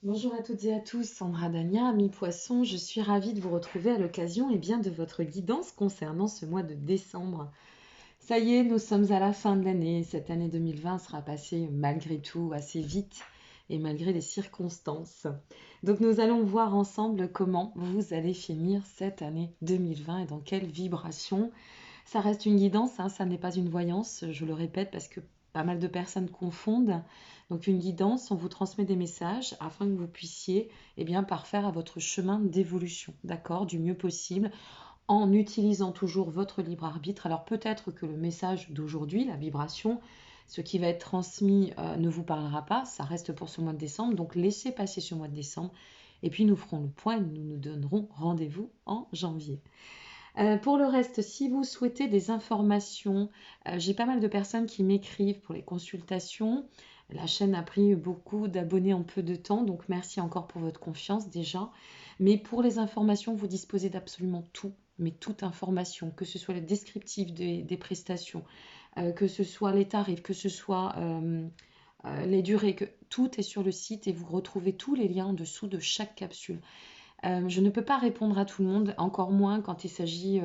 Bonjour à toutes et à tous, Sandra Dania, ami Poisson, je suis ravie de vous retrouver à l'occasion de votre guidance concernant ce mois de décembre. Ça y est, nous sommes à la fin de l'année, cette année 2020 sera passée malgré tout assez vite et malgré les circonstances. Donc nous allons voir ensemble comment vous allez finir cette année 2020 et dans quelle vibration. Ça reste une guidance, hein, ça n'est pas une voyance, je le répète parce que pas mal de personnes confondent. Donc une guidance, on vous transmet des messages afin que vous puissiez parfaire à votre chemin d'évolution, d'accord, du mieux possible, en utilisant toujours votre libre arbitre. Alors peut-être que le message d'aujourd'hui, la vibration, ce qui va être transmis ne vous parlera pas, ça reste pour ce mois de décembre, donc laissez passer ce mois de décembre et puis nous ferons le point et nous nous donnerons rendez-vous en janvier. Pour le reste, si vous souhaitez des informations, j'ai pas mal de personnes qui m'écrivent pour les consultations. La chaîne a pris beaucoup d'abonnés en peu de temps, donc merci encore pour votre confiance déjà. Mais pour les informations, vous disposez d'absolument tout, mais toute information, que ce soit le descriptif des prestations, que ce soit les tarifs, que ce soit les durées, que tout est sur le site et vous retrouvez tous les liens en dessous de chaque capsule. Je ne peux pas répondre à tout le monde, encore moins quand il s'agit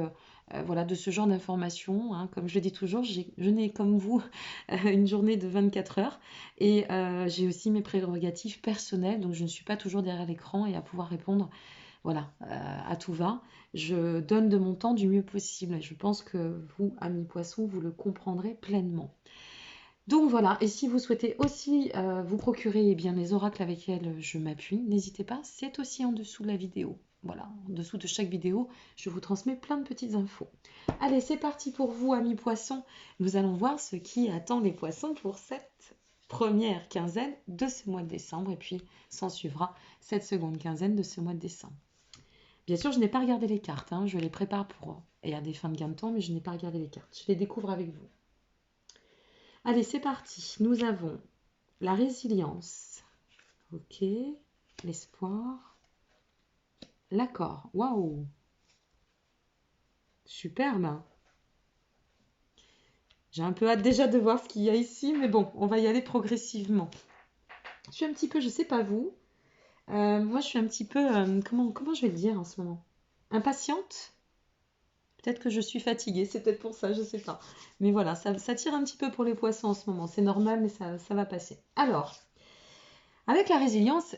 voilà, de ce genre d'informations, hein. Comme je le dis toujours, je n'ai comme vous une journée de 24 heures et j'ai aussi mes prérogatives personnelles, donc je ne suis pas toujours derrière l'écran et à pouvoir répondre voilà, à tout va. Je donne de mon temps du mieux possible et je pense que vous, amis poissons, vous le comprendrez pleinement. Donc voilà, et si vous souhaitez aussi vous procurer les oracles avec lesquels je m'appuie, n'hésitez pas, c'est aussi en dessous de la vidéo. Voilà, en dessous de chaque vidéo, je vous transmets plein de petites infos. Allez, c'est parti pour vous, amis poissons. Nous allons voir ce qui attend les poissons pour cette première quinzaine de ce mois de décembre, et puis s'en suivra cette seconde quinzaine de ce mois de décembre. Bien sûr, je n'ai pas regardé les cartes, hein, je les prépare pour et à des fins de gain de temps, mais je n'ai pas regardé les cartes. Je les découvre avec vous. Allez, c'est parti. Nous avons la résilience, ok, l'espoir, l'accord, waouh, superbe. J'ai un peu hâte déjà de voir ce qu'il y a ici, mais bon, on va y aller progressivement. Je suis un petit peu, je sais pas vous, moi je suis un petit peu, comment je vais le dire en ce moment? Impatiente? Peut-être que je suis fatiguée, c'est peut-être pour ça, je sais pas. Mais voilà, ça tire un petit peu pour les poissons en ce moment, c'est normal, mais ça va passer. Alors, avec la résilience,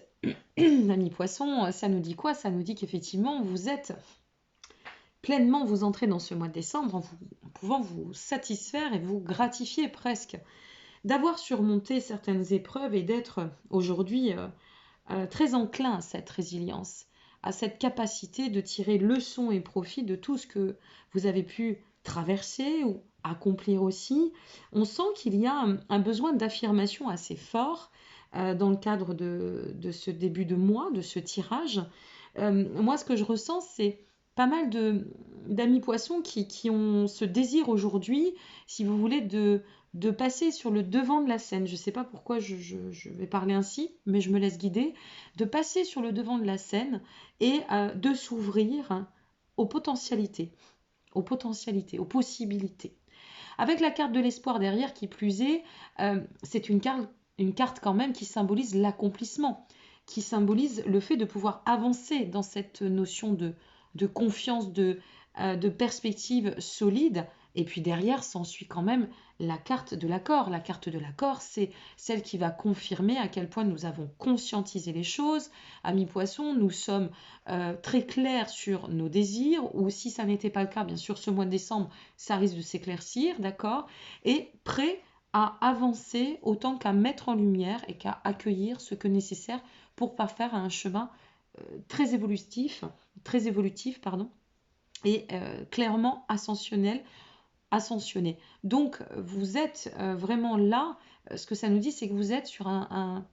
l'ami poisson, ça nous dit quoi? Ça nous dit qu'effectivement, vous êtes pleinement vous entrez dans ce mois de décembre en pouvant vous satisfaire et vous gratifier presque d'avoir surmonté certaines épreuves et d'être aujourd'hui très enclin à cette résilience, à cette capacité de tirer leçon et profit de tout ce que vous avez pu traverser ou accomplir aussi. On sent qu'il y a un besoin d'affirmation assez fort dans le cadre de ce début de mois, de ce tirage. Moi, ce que je ressens, c'est pas mal d'amis poissons qui ont ce désir aujourd'hui, si vous voulez, de passer sur le devant de la scène. Je ne sais pas pourquoi je vais parler ainsi, mais je me laisse guider. De passer sur le devant de la scène et de s'ouvrir aux potentialités, aux possibilités. Avec la carte de l'espoir derrière, qui plus est, c'est une carte quand même qui symbolise l'accomplissement, qui symbolise le fait de pouvoir avancer dans cette notion de confiance, de perspective solide. Et puis derrière s'ensuit quand même la carte de l'accord. La carte de l'accord, c'est celle qui va confirmer à quel point nous avons conscientisé les choses. Amis poissons, nous sommes très clairs sur nos désirs, ou si ça n'était pas le cas, bien sûr, ce mois de décembre, ça risque de s'éclaircir, d'accord, et prêt à avancer autant qu'à mettre en lumière et qu'à accueillir ce que nécessaire pour parfaire un chemin très évolutif, pardon, et clairement ascensionné. Donc vous êtes vraiment là, ce que ça nous dit, c'est que vous êtes sur un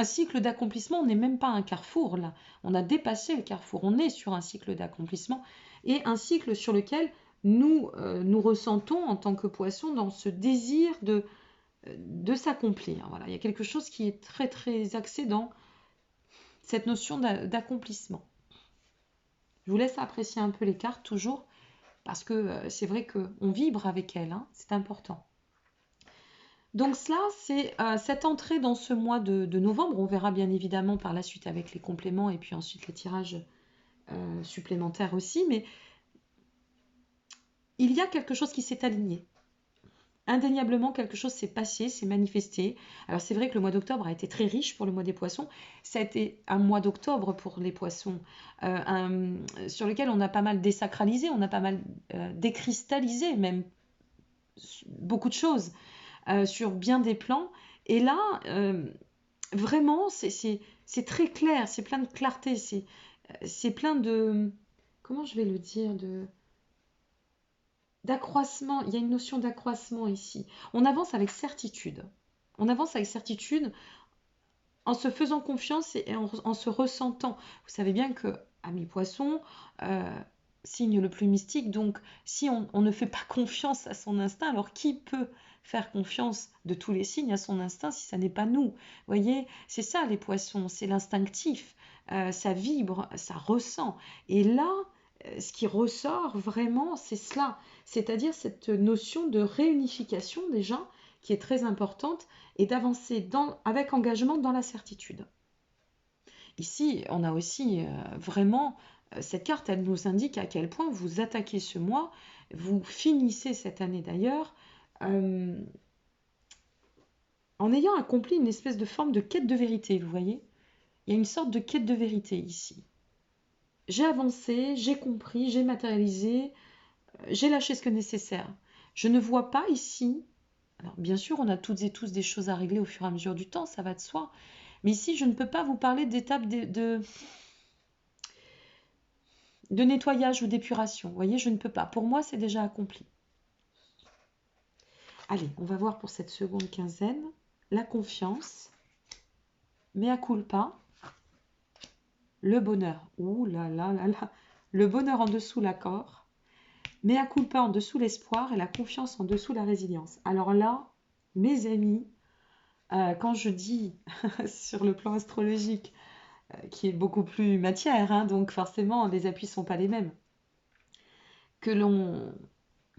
cycle d'accomplissement. On n'est même pas à un carrefour là, on a dépassé le carrefour, on est sur un cycle d'accomplissement et un cycle sur lequel nous ressentons en tant que poisson dans ce désir de s'accomplir. Voilà, il y a quelque chose qui est très très axé dans cette notion d'accomplissement. Je vous laisse apprécier un peu les cartes toujours, parce que c'est vrai qu'on vibre avec elles, hein, c'est important. Donc cela, c'est cette entrée dans ce mois de novembre. On verra bien évidemment par la suite avec les compléments et puis ensuite les tirages supplémentaires aussi. Mais il y a quelque chose qui s'est aligné. Indéniablement, quelque chose s'est passé, s'est manifesté. Alors c'est vrai que le mois d'octobre a été très riche pour le mois des poissons. Ça a été un mois d'octobre pour les poissons sur lequel on a pas mal désacralisé, on a pas mal décristallisé même beaucoup de choses sur bien des plans. Et là, vraiment, c'est très clair, c'est plein de clarté, c'est plein de... Comment je vais le dire d'accroissement. Il y a une notion d'accroissement ici. On avance avec certitude. On avance avec certitude en se faisant confiance et en se ressentant. Vous savez bien que, ami poisson, signe le plus mystique, donc si on ne fait pas confiance à son instinct, alors qui peut faire confiance de tous les signes à son instinct si ça n'est pas nous? Vous voyez, c'est ça les poissons, c'est l'instinctif. Ça vibre, ça ressent. Et là, ce qui ressort vraiment, c'est cela, c'est-à-dire cette notion de réunification déjà, qui est très importante, et d'avancer avec engagement dans la certitude. Ici, on a aussi vraiment, cette carte, elle nous indique à quel point vous attaquez ce mois, vous finissez cette année d'ailleurs, en ayant accompli une espèce de forme de quête de vérité, vous voyez? Il y a une sorte de quête de vérité ici. J'ai avancé, j'ai compris, j'ai matérialisé, j'ai lâché ce que nécessaire. Je ne vois pas ici, alors bien sûr on a toutes et tous des choses à régler au fur et à mesure du temps, ça va de soi, mais ici je ne peux pas vous parler d'étapes de nettoyage ou d'épuration. Vous voyez, je ne peux pas. Pour moi c'est déjà accompli. Allez, on va voir pour cette seconde quinzaine. La confiance, mea culpa, le bonheur. Ouh là là là là. Le bonheur en dessous l'accord, mea culpa en dessous l'espoir et la confiance en dessous la résilience. Alors là, mes amis, quand je dis sur le plan astrologique, qui est beaucoup plus matière, hein, donc forcément les appuis ne sont pas les mêmes, que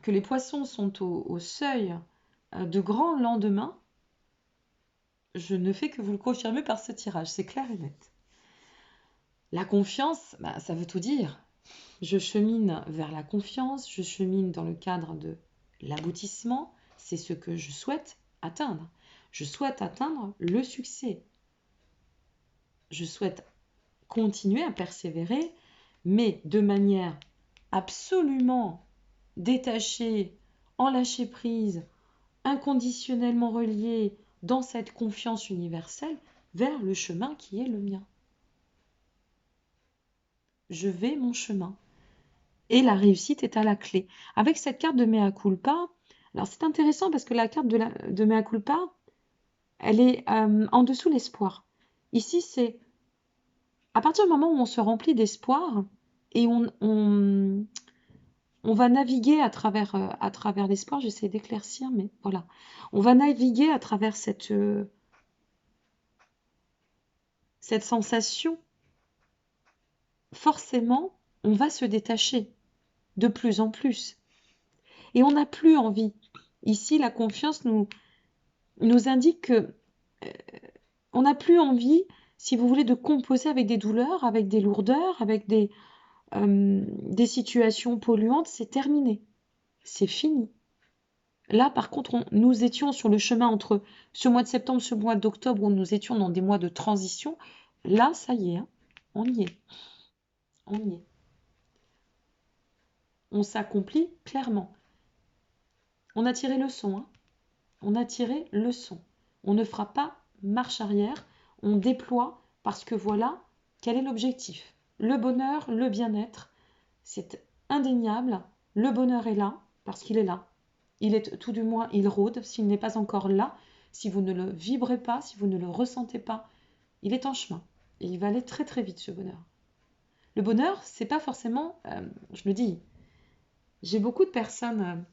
les poissons sont au seuil de grands lendemains, je ne fais que vous le confirmer par ce tirage, c'est clair et net. La confiance, bah, ça veut tout dire. Je chemine vers la confiance, je chemine dans le cadre de l'aboutissement, c'est ce que je souhaite atteindre. Je souhaite atteindre le succès. Je souhaite continuer à persévérer, mais de manière absolument détachée, en lâcher prise, inconditionnellement reliée dans cette confiance universelle vers le chemin qui est le mien. Je vais mon chemin. Et la réussite est à la clé. Avec cette carte de Mea Culpa, alors c'est intéressant parce que la carte de Mea Culpa, elle est en dessous l'espoir. Ici, c'est à partir du moment où on se remplit d'espoir et on va naviguer à travers l'espoir, j'essaie d'éclaircir, mais voilà. On va naviguer à travers cette sensation. Forcément, on va se détacher de plus en plus. Et on n'a plus envie. Ici, la confiance nous indique que on n'a plus envie, si vous voulez, de composer avec des douleurs, avec des lourdeurs, avec des situations polluantes. C'est terminé. C'est fini. Là, par contre, nous étions sur le chemin entre ce mois de septembre, ce mois d'octobre, où nous étions dans des mois de transition. Là, ça y est, hein, on y est. On y est. On s'accomplit clairement. On a tiré le son, hein. On a tiré le son. On ne fera pas marche arrière, on déploie parce que voilà, quel est l'objectif? Le bonheur, le bien-être, c'est indéniable. Le bonheur est là parce qu'il est là. Il est tout du moins, il rôde. S'il n'est pas encore là, si vous ne le vibrez pas, si vous ne le ressentez pas, il est en chemin. Et il va aller très très vite ce bonheur. Le bonheur, c'est pas forcément, je le dis, j'ai beaucoup de personnes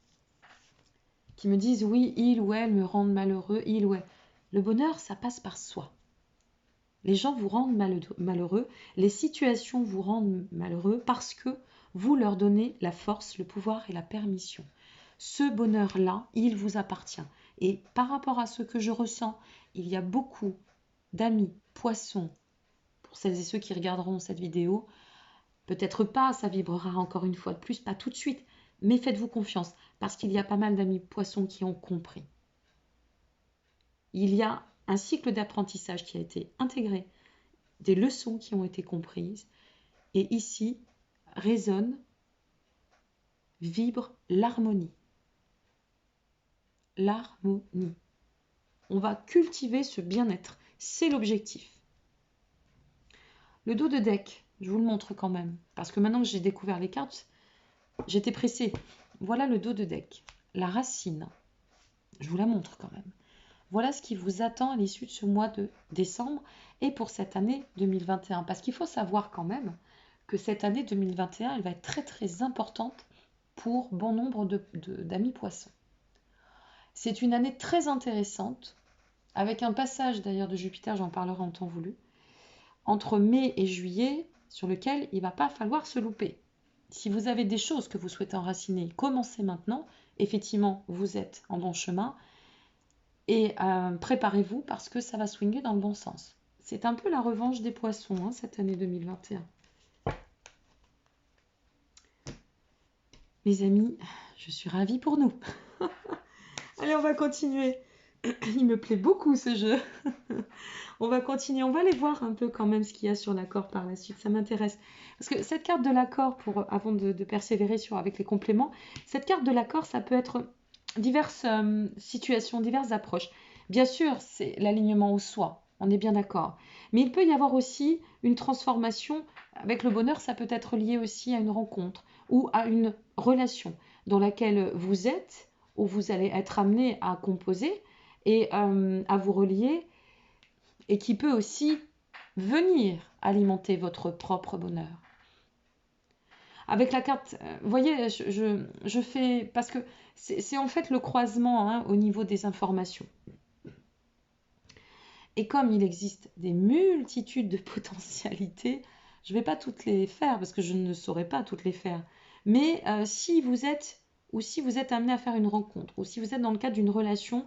qui me disent oui, il ou elle me rendent malheureux, il ou elle. Le bonheur, ça passe par soi. Les gens vous rendent malheureux, les situations vous rendent malheureux parce que vous leur donnez la force, le pouvoir et la permission. Ce bonheur-là, il vous appartient. Et par rapport à ce que je ressens, il y a beaucoup d'amis poissons, pour celles et ceux qui regarderont cette vidéo, peut-être pas, ça vibrera encore une fois de plus, pas tout de suite, mais faites-vous confiance, parce qu'il y a pas mal d'amis poissons qui ont compris. Il y a un cycle d'apprentissage qui a été intégré, des leçons qui ont été comprises, et ici résonne, vibre l'harmonie. L'harmonie. On va cultiver ce bien-être, c'est l'objectif. Le dos de deck, je vous le montre quand même, parce que maintenant que j'ai découvert les cartes, j'étais pressée. Voilà le dos de deck, la racine. Je vous la montre quand même. Voilà ce qui vous attend à l'issue de ce mois de décembre et pour cette année 2021. Parce qu'il faut savoir quand même que cette année 2021, elle va être très très importante pour bon nombre d'amis poissons. C'est une année très intéressante, avec un passage d'ailleurs de Jupiter, j'en parlerai en temps voulu, entre mai et juillet, sur lequel il ne va pas falloir se louper. Si vous avez des choses que vous souhaitez enraciner, commencez maintenant. Effectivement, vous êtes en bon chemin. Et préparez-vous parce que ça va swinguer dans le bon sens. C'est un peu la revanche des poissons, hein, cette année 2021. Mes amis, je suis ravie pour nous. Allez, on va continuer. Il me plaît beaucoup ce jeu. On va continuer, on va aller voir un peu quand même ce qu'il y a sur l'accord par la suite, ça m'intéresse. Parce que cette carte de l'accord, avant de persévérer avec les compléments, cette carte de l'accord, ça peut être diverses situations, diverses approches. Bien sûr, c'est l'alignement au soi, on est bien d'accord. Mais il peut y avoir aussi une transformation. Avec le bonheur, ça peut être lié aussi à une rencontre ou à une relation dans laquelle vous êtes, où vous allez être amené à composer et à vous relier, et qui peut aussi venir alimenter votre propre bonheur. Avec la carte, vous voyez, je fais, parce que c'est en fait le croisement, hein, au niveau des informations. Et comme il existe des multitudes de potentialités, je ne vais pas toutes les faire, parce que je ne saurais pas toutes les faire. Mais si vous êtes amené à faire une rencontre, ou si vous êtes dans le cadre d'une relation,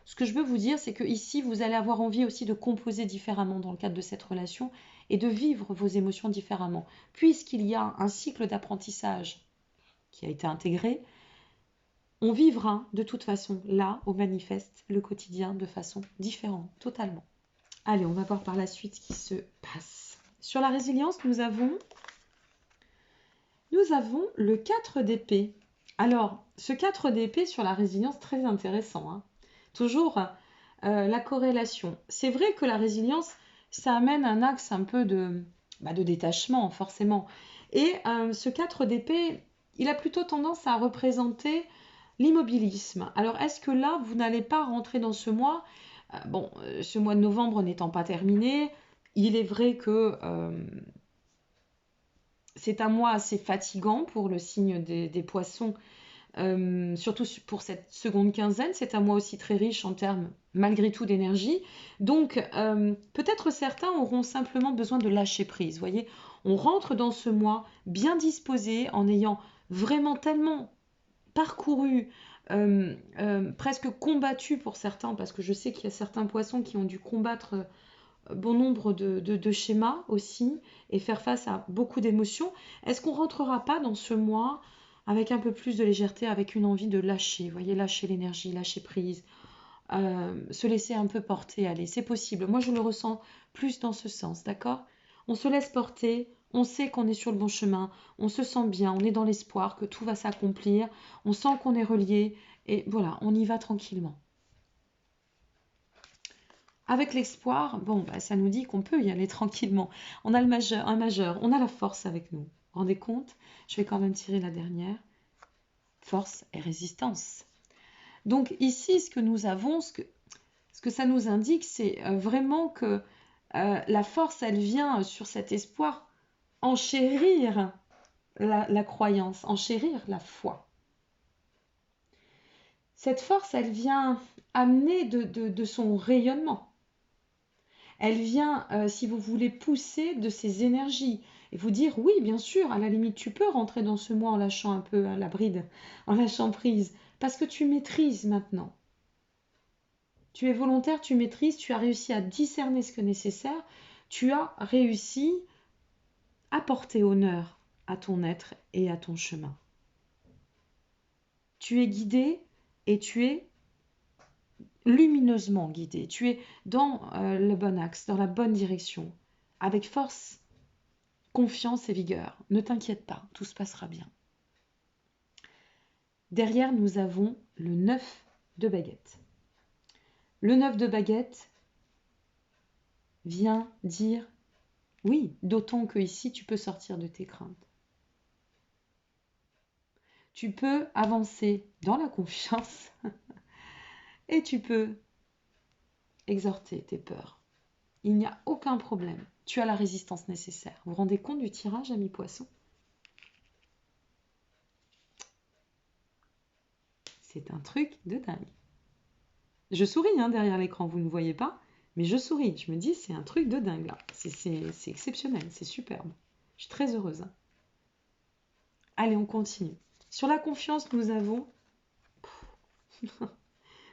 ce que je veux vous dire, c'est que ici, vous allez avoir envie aussi de composer différemment dans le cadre de cette relation et de vivre vos émotions différemment. Puisqu'il y a un cycle d'apprentissage qui a été intégré, on vivra de toute façon là, au manifeste, le quotidien de façon différente, totalement. Allez, on va voir par la suite ce qui se passe. Sur la résilience, nous avons le 4 d'épée. Alors, ce 4 d'épée sur la résilience, très intéressant, hein. Toujours la corrélation. C'est vrai que la résilience, ça amène un axe un peu de détachement, forcément. Et ce 4 d'épée, il a plutôt tendance à représenter l'immobilisme. Alors, est-ce que là, vous n'allez pas rentrer dans ce mois ce mois de novembre n'étant pas terminé, il est vrai que c'est un mois assez fatigant pour le signe des poissons, surtout pour cette seconde quinzaine. C'est un mois aussi très riche en termes, malgré tout, d'énergie. Donc, peut-être certains auront simplement besoin de lâcher prise. Vous voyez, on rentre dans ce mois bien disposé, en ayant vraiment tellement parcouru, presque combattu pour certains, parce que je sais qu'il y a certains poissons qui ont dû combattre bon nombre de schémas aussi, et faire face à beaucoup d'émotions. Est-ce qu'on ne rentrera pas dans ce mois avec un peu plus de légèreté, avec une envie de lâcher, vous voyez, lâcher l'énergie, lâcher prise, se laisser un peu porter, allez, c'est possible. Moi, je le ressens plus dans ce sens, d'accord? On se laisse porter, on sait qu'on est sur le bon chemin, on se sent bien, on est dans l'espoir que tout va s'accomplir, on sent qu'on est relié, et voilà, on y va tranquillement. Avec l'espoir, ça nous dit qu'on peut y aller tranquillement. On a un majeur, on a la force avec nous. Vous vous rendez compte? Je vais quand même tirer la dernière. Force et résistance. Donc ici, ce que nous avons, ce que ça nous indique, c'est vraiment que la force, elle vient sur cet espoir enchérir la croyance, enchérir la foi. Cette force, elle vient amener de son rayonnement. Elle vient, si vous voulez, pousser de ses énergies et vous dire, oui, bien sûr, à la limite, tu peux rentrer dans ce mois en lâchant un peu la bride, en lâchant prise, parce que tu maîtrises maintenant. Tu es volontaire, tu maîtrises, tu as réussi à discerner ce que est nécessaire, tu as réussi à porter honneur à ton être et à ton chemin. Tu es guidé et tu es lumineusement guidé. Tu es dans le bon axe, dans la bonne direction, avec force, confiance et vigueur. Ne t'inquiète pas, tout se passera bien. Derrière, nous avons le 9 de baguette. Le 9 de baguette vient dire oui, d'autant que ici, tu peux sortir de tes craintes. Tu peux avancer dans la confiance et tu peux exhorter tes peurs. Il n'y a aucun problème. Tu as la résistance nécessaire. Vous vous rendez compte du tirage, ami poisson? C'est un truc de dingue. Je souris derrière l'écran, vous ne me voyez pas, mais je souris. Je me dis, c'est un truc de dingue là. C'est exceptionnel, c'est superbe. Je suis très heureuse. Allez, on continue. Sur la confiance, nous avons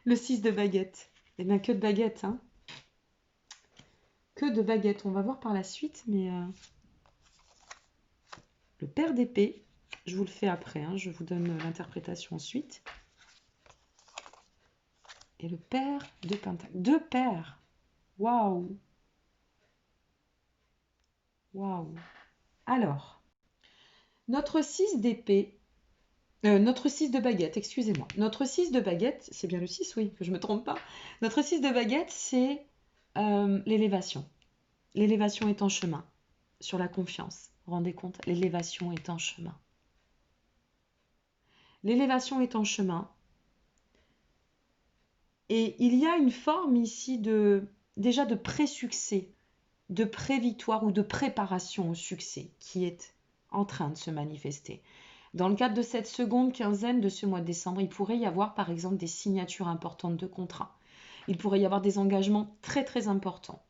le 6 de baguette. Eh bien, que de baguette, hein. Que de baguette. On va voir par la suite, mais le pair d'épée, je vous le fais après, je vous donne l'interprétation ensuite. Et le pair de pentacle. Deux paires. Waouh. Waouh. Alors, notre 6 d'épée, notre 6 de baguette, excusez-moi. Notre 6 de baguette, c'est bien le 6, oui, que je ne me trompe pas. Notre 6 de baguette, c'est l'élévation. L'élévation est en chemin. Sur la confiance, vous vous rendez compte? L'élévation est en chemin. L'élévation est en chemin. Et il y a une forme ici déjà de pré-succès, de pré-victoire ou de préparation au succès qui est en train de se manifester. Dans le cadre de cette seconde quinzaine de ce mois de décembre, il pourrait y avoir par exemple des signatures importantes de contrats. Il pourrait y avoir des engagements très très importants,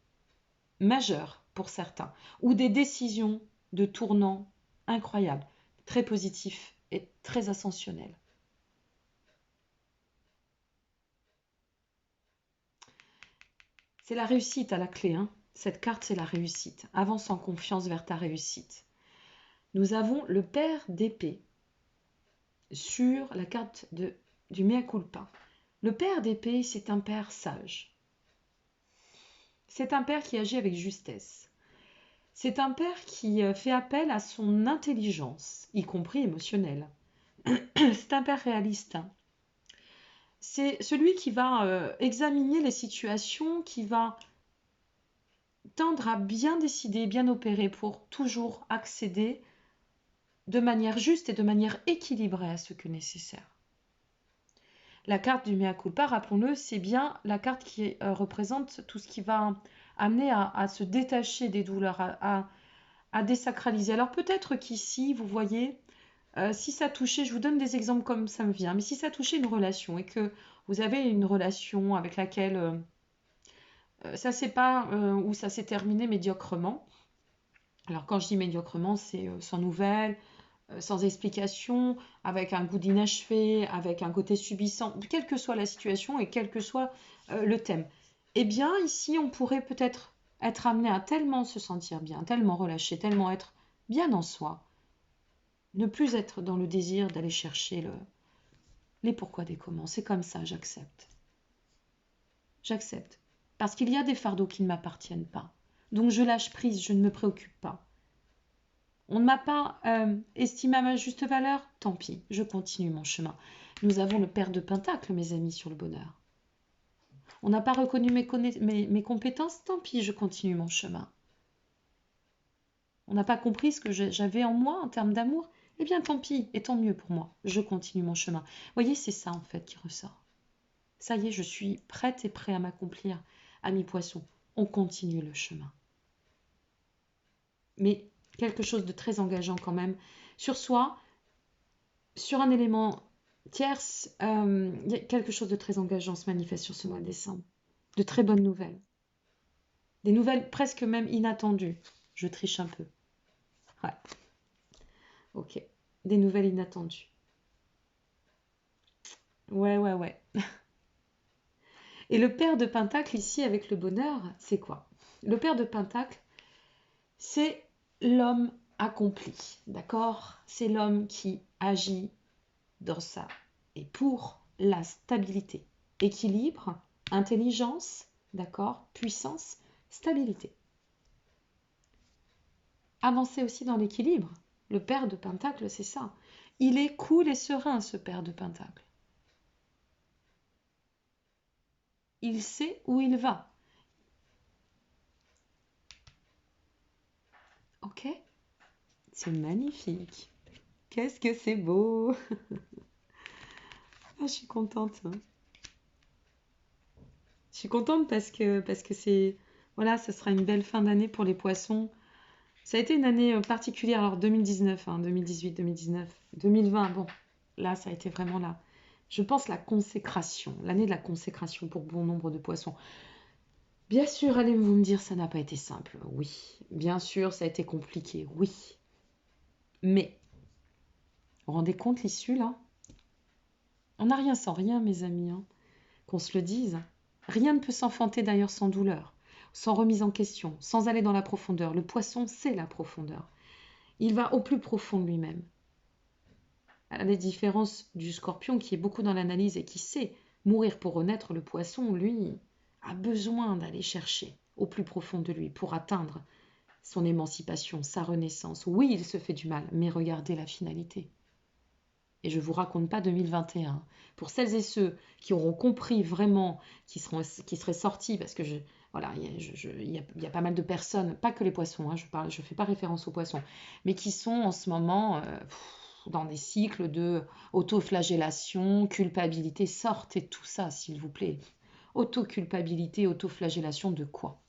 majeurs pour certains, ou des décisions de tournant incroyables, très positifs et très ascensionnels. C'est la réussite à la clé. Cette carte, c'est la réussite. Avance en confiance vers ta réussite. Nous avons le pair d'épée sur la carte du mea culpa. Le pair d'épée, c'est un père sage. C'est un père qui agit avec justesse. C'est un père qui fait appel à son intelligence, y compris émotionnelle. C'est un père réaliste. C'est celui qui va examiner les situations, qui va tendre à bien décider, bien opérer pour toujours accéder de manière juste et de manière équilibrée à ce que nécessaire. La carte du mea culpa, rappelons-le, c'est bien la carte qui représente tout ce qui va amener à se détacher des douleurs, à désacraliser. Alors peut-être qu'ici, vous voyez, si ça touchait, je vous donne des exemples comme ça me vient, mais si ça touchait une relation et que vous avez une relation avec laquelle ça s'est pas ou ça s'est terminé médiocrement. Alors quand je dis médiocrement, c'est sans nouvelles, sans explication, avec un goût d'inachevé, avec un côté subissant, quelle que soit la situation et quel que soit le thème. Eh bien, ici, on pourrait peut-être être amené à tellement se sentir bien, tellement relâché, tellement être bien en soi, ne plus être dans le désir d'aller chercher les pourquoi des comment. C'est comme ça, j'accepte. J'accepte. Parce qu'il y a des fardeaux qui ne m'appartiennent pas. Donc je lâche prise, je ne me préoccupe pas. On ne m'a pas estimé à ma juste valeur, tant pis, je continue mon chemin. Nous avons le pair de Pentacle, mes amis, sur le bonheur. On n'a pas reconnu mes compétences, tant pis, je continue mon chemin. On n'a pas compris ce que j'avais en moi en termes d'amour, eh bien tant pis, et tant mieux pour moi, je continue mon chemin. Vous voyez, c'est ça en fait qui ressort. Ça y est, je suis prête et prêt à m'accomplir, ami poisson. On continue le chemin. Mais quelque chose de très engageant quand même sur soi, sur un élément tierce, quelque chose de très engageant se manifeste sur ce mois de décembre. De très bonnes nouvelles. Des nouvelles presque même inattendues. Je triche un peu. Ouais. Ok. Des nouvelles inattendues. Ouais. Et le pair de Pentacle ici avec le bonheur, c'est quoi? Le pair de Pentacle, c'est l'homme accompli, d'accord? C'est l'homme qui agit dans ça et pour la stabilité, équilibre, intelligence, d'accord? Puissance, stabilité. Avancer aussi dans l'équilibre. Le pair de Pentacle, c'est ça. Il est cool et serein, ce pair de Pentacle. Il sait où il va. Ok? C'est magnifique. Qu'est-ce que c'est beau! Ah, je suis contente. Je suis contente parce que c'est... Voilà, ce sera une belle fin d'année pour les poissons. Ça a été une année particulière, alors 2019, 2018, 2019, 2020, bon, là, ça a été vraiment là. Je pense la consécration, l'année de la consécration pour bon nombre de poissons. Bien sûr, allez-vous me dire, ça n'a pas été simple. Oui, bien sûr, ça a été compliqué, oui. Mais, vous vous rendez compte l'issue, là? On n'a rien sans rien, mes amis, hein. Qu'on se le dise. Rien ne peut s'enfanter d'ailleurs sans douleur, sans remise en question, sans aller dans la profondeur. Le poisson, c'est la profondeur. Il va au plus profond de lui-même. À la différence du scorpion qui est beaucoup dans l'analyse et qui sait mourir pour renaître, le poisson, lui, a besoin d'aller chercher au plus profond de lui pour atteindre son émancipation, sa renaissance. Oui, il se fait du mal, mais regardez la finalité. Et je ne vous raconte pas 2021. Pour celles et ceux qui auront compris vraiment, qui seraient sortis, parce que voilà, il y a pas mal de personnes, pas que les poissons, hein, je fais pas référence aux poissons, mais qui sont en ce moment dans des cycles de autoflagellation, culpabilité. Sortez tout ça, s'il vous plaît. Autoculpabilité, autoflagellation de quoi?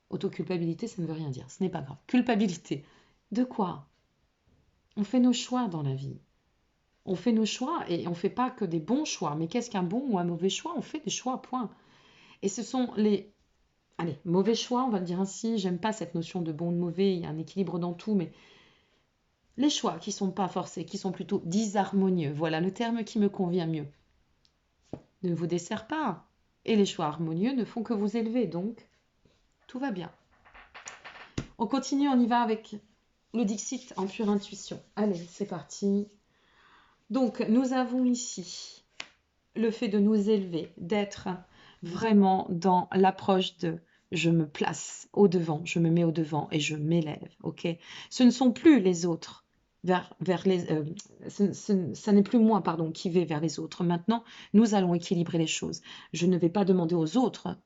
Autoculpabilité, ça ne veut rien dire, ce n'est pas grave. Culpabilité, de quoi? On fait nos choix dans la vie. On fait nos choix et on ne fait pas que des bons choix. Mais qu'est-ce qu'un bon ou un mauvais choix? On fait des choix, point. Et ce sont les mauvais choix, on va le dire ainsi. J'aime pas cette notion de bon ou de mauvais, il y a un équilibre dans tout, mais les choix qui sont pas forcés, qui sont plutôt disharmonieux, voilà le terme qui me convient mieux, ne vous desserrent pas. Et les choix harmonieux ne font que vous élever, donc tout va bien. On continue, on y va avec le Dixit en pure intuition. Allez, c'est parti. Donc, nous avons ici le fait de nous élever, d'être vraiment dans l'approche de je me place au devant, je me mets au devant et je m'élève, ok? Ce ne sont plus les autres vers les, ça n'est plus moi, pardon, qui vais vers les autres. Maintenant, nous allons équilibrer les choses. Je ne vais pas demander aux autres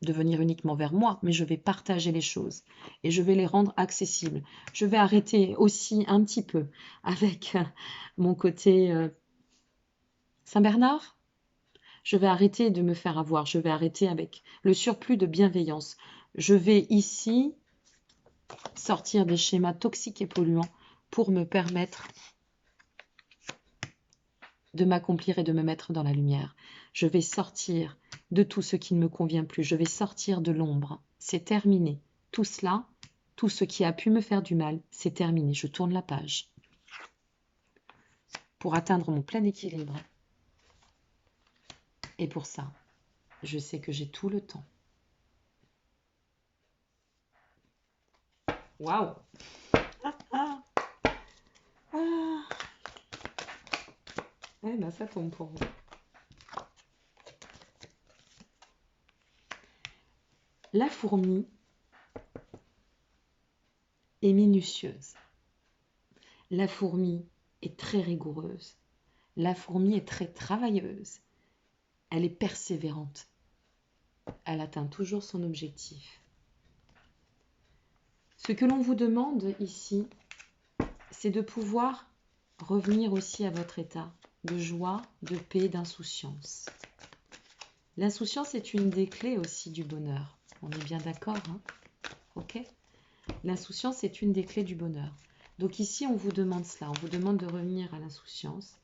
de venir uniquement vers moi, mais je vais partager les choses et je vais les rendre accessibles. Je vais arrêter aussi un petit peu avec mon côté Saint-Bernard. Je vais arrêter de me faire avoir, je vais arrêter avec le surplus de bienveillance. Je vais ici sortir des schémas toxiques et polluants pour me permettre de m'accomplir et de me mettre dans la lumière. Je vais sortir de tout ce qui ne me convient plus. Je vais sortir de l'ombre. C'est terminé. Tout cela, tout ce qui a pu me faire du mal, c'est terminé. Je tourne la page pour atteindre mon plein équilibre. Et pour ça, je sais que j'ai tout le temps. Waouh! Eh ben, ça tombe pour vous. La fourmi est minutieuse. La fourmi est très rigoureuse. La fourmi est très travailleuse. Elle est persévérante. Elle atteint toujours son objectif. Ce que l'on vous demande ici, c'est de pouvoir revenir aussi à votre état de joie, de paix, d'insouciance. L'insouciance est une des clés aussi du bonheur. On est bien d'accord, hein? Ok? L'insouciance est une des clés du bonheur. Donc ici, on vous demande cela. On vous demande de revenir à l'insouciance.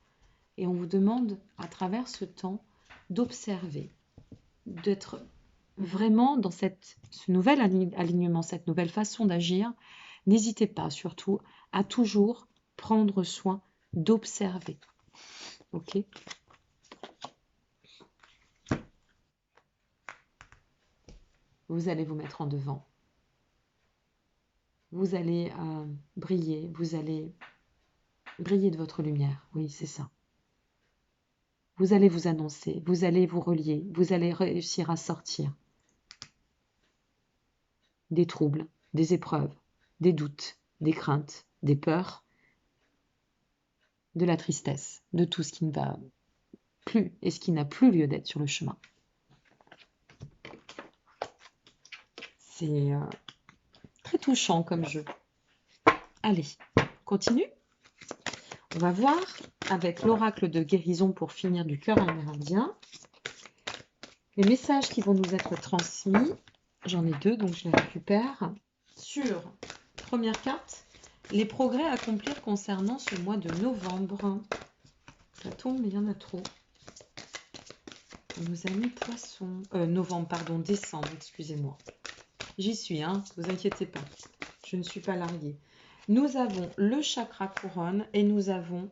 Et on vous demande, à travers ce temps, d'observer, d'être vraiment dans ce nouvel alignement, cette nouvelle façon d'agir. N'hésitez pas, surtout, à toujours prendre soin d'observer. Ok? vous allez vous mettre en devant. Vous allez briller, vous allez briller de votre lumière. Oui, c'est ça. Vous allez vous annoncer, vous allez vous relier, vous allez réussir à sortir des troubles, des épreuves, des doutes, des craintes, des peurs, de la tristesse, de tout ce qui ne va plus et ce qui n'a plus lieu d'être sur le chemin. C'est très touchant comme jeu. Allez, continue. On va voir avec l'oracle de guérison pour finir du cœur amérindien les messages qui vont nous être transmis. J'en ai 2, donc je les récupère. Sur première carte, les progrès à accomplir concernant ce mois de novembre. Ça tombe, mais il y en a trop. Nos amis poissons. Novembre, pardon, décembre, excusez-moi. J'y suis, hein, ne vous inquiétez pas. Je ne suis pas larguée. Nous avons le chakra couronne et nous avons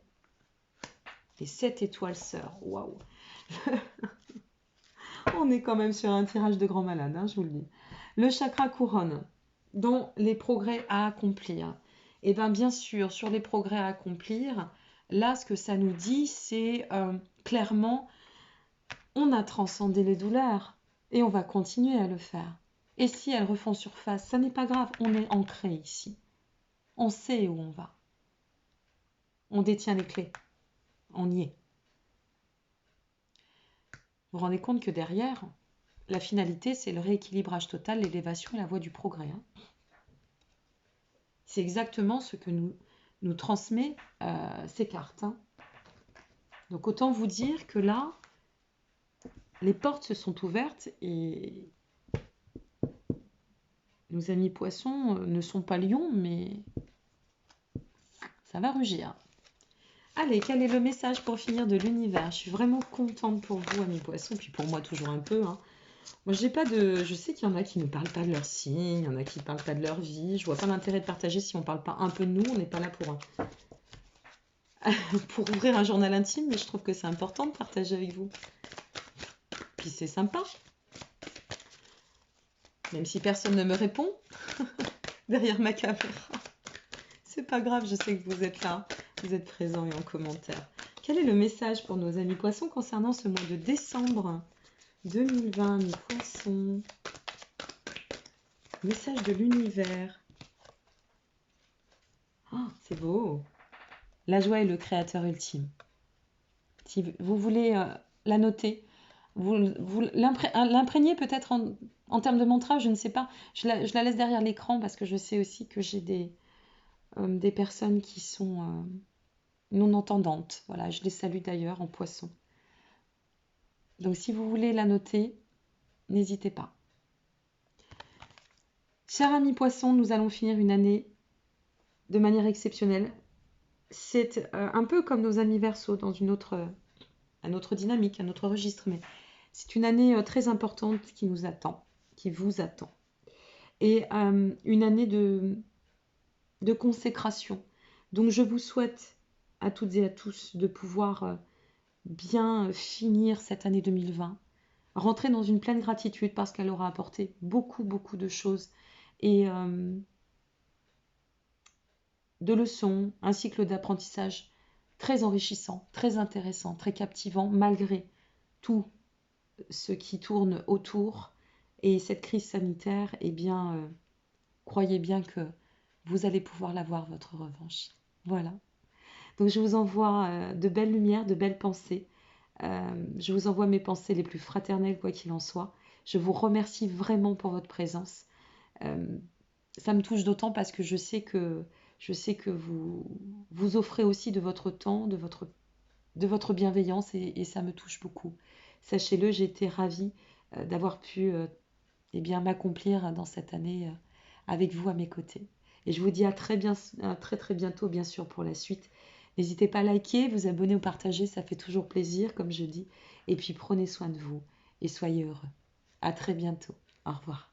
les 7 étoiles sœurs. Waouh. On est quand même sur un tirage de grand malade, hein, je vous le dis. Le chakra couronne, dans les progrès à accomplir. Et bien sûr, sur les progrès à accomplir, là, ce que ça nous dit, c'est clairement, on a transcendé les douleurs et on va continuer à le faire. Et si elles refont surface, ça n'est pas grave, on est ancré ici. On sait où on va. On détient les clés. On y est. Vous vous rendez compte que derrière, la finalité, c'est le rééquilibrage total, l'élévation et la voie du progrès. Hein. C'est exactement ce que nous transmet ces cartes. Hein. Donc autant vous dire que là, les portes se sont ouvertes et nos amis poissons ne sont pas lions, mais ça va rugir. Allez, quel est le message pour finir de l'univers? Je suis vraiment contente pour vous, amis poissons, puis pour moi toujours un peu. Hein. Moi, j'ai pas de. Je sais qu'il y en a qui ne parlent pas de leur signe, il y en a qui ne parlent pas de leur vie. Je vois pas l'intérêt de partager si on ne parle pas un peu de nous. On n'est pas là pour ouvrir un journal intime, mais je trouve que c'est important de partager avec vous. Puis c'est sympa. Même si personne ne me répond derrière ma caméra. C'est pas grave, je sais que vous êtes là. Vous êtes présents et en commentaire. Quel est le message pour nos amis poissons concernant ce mois de décembre 2020, amis poissons? Message de l'univers. Oh, c'est beau. La joie est le créateur ultime. Si vous voulez la noter, vous l'imprégnez peut-être en termes de mantra, je ne sais pas. Je la laisse derrière l'écran parce que je sais aussi que j'ai des personnes qui sont non-entendantes. Voilà, je les salue d'ailleurs en poisson. Donc si vous voulez la noter, n'hésitez pas. Chers amis poissons, nous allons finir une année de manière exceptionnelle. C'est un peu comme nos amis Verseaux dans un autre dynamique, un autre registre, mais c'est une année très importante qui nous attend, qui vous attend. Et une année de consécration. Donc je vous souhaite à toutes et à tous de pouvoir bien finir cette année 2020, rentrer dans une pleine gratitude parce qu'elle aura apporté beaucoup, beaucoup de choses et de leçons, un cycle d'apprentissage très enrichissant, très intéressant, très captivant, malgré tout ce qui tourne autour. Et cette crise sanitaire, eh bien, croyez bien que vous allez pouvoir l'avoir, votre revanche. Voilà. Donc je vous envoie de belles lumières, de belles pensées. Je vous envoie mes pensées les plus fraternelles, quoi qu'il en soit. Je vous remercie vraiment pour votre présence. Ça me touche d'autant parce que je sais que vous offrez aussi de votre temps, de votre bienveillance et ça me touche beaucoup. Sachez-le, j'ai été ravie d'avoir pu eh bien, m'accomplir dans cette année avec vous à mes côtés. Et je vous dis à très très bientôt, bien sûr, pour la suite. N'hésitez pas à liker, vous abonner ou partager, ça fait toujours plaisir, comme je dis. Et puis prenez soin de vous et soyez heureux. À très bientôt. Au revoir.